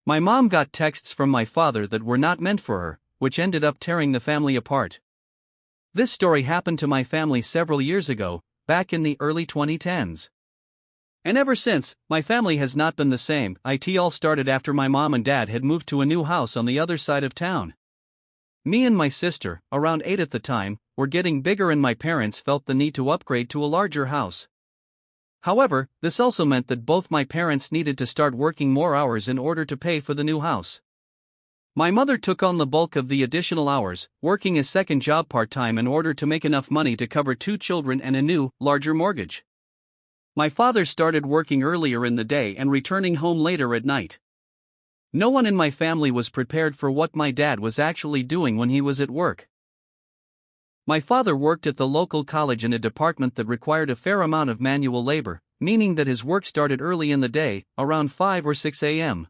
My mom got texts from my father that were not meant for her, which ended up tearing the family apart. This story happened to my family several years ago, back in the early 2010s. And ever since, my family has not been the same. It all started after my mom and dad had moved to a new house on the other side of town. Me and my sister, around 8 at the time, were getting bigger and my parents felt the need to upgrade to a larger house. However, this also meant that both my parents needed to start working more hours in order to pay for the new house. My mother took on the bulk of the additional hours, working a second job part-time in order to make enough money to cover 2 children and a new, larger mortgage. My father started working earlier in the day and returning home later at night. No one in my family was prepared for what my dad was actually doing when he was at work. My father worked at the local college in a department that required a fair amount of manual labor, meaning that his work started early in the day, around 5 or 6 a.m.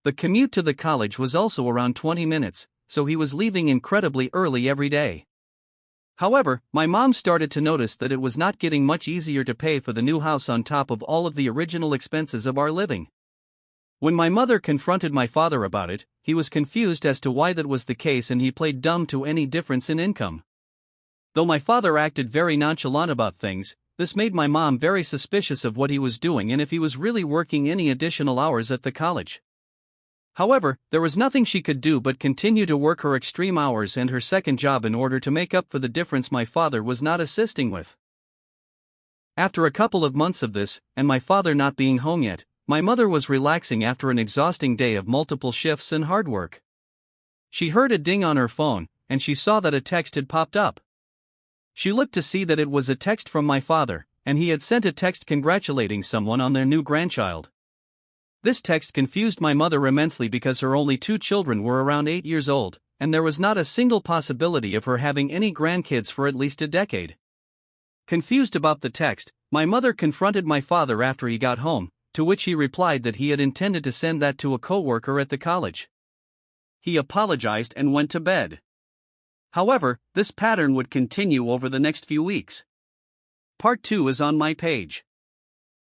The commute to the college was also around 20 minutes, so he was leaving incredibly early every day. However, my mom started to notice that it was not getting much easier to pay for the new house on top of all of the original expenses of our living. When my mother confronted my father about it, he was confused as to why that was the case and he played dumb to any difference in income. Though my father acted very nonchalant about things, this made my mom very suspicious of what he was doing and if he was really working any additional hours at the college. However, there was nothing she could do but continue to work her extreme hours and her second job in order to make up for the difference my father was not assisting with. After a couple of months of this, and my father not being home yet, my mother was relaxing after an exhausting day of multiple shifts and hard work. She heard a ding on her phone, and she saw that a text had popped up. She looked to see that it was a text from my father, and he had sent a text congratulating someone on their new grandchild. This text confused my mother immensely because her only 2 children were around 8 years old, and there was not a single possibility of her having any grandkids for at least a decade. Confused about the text, my mother confronted my father after he got home, to which he replied that he had intended to send that to a coworker at the college. He apologized and went to bed. However, this pattern would continue over the next few weeks. Part 2 is on my page.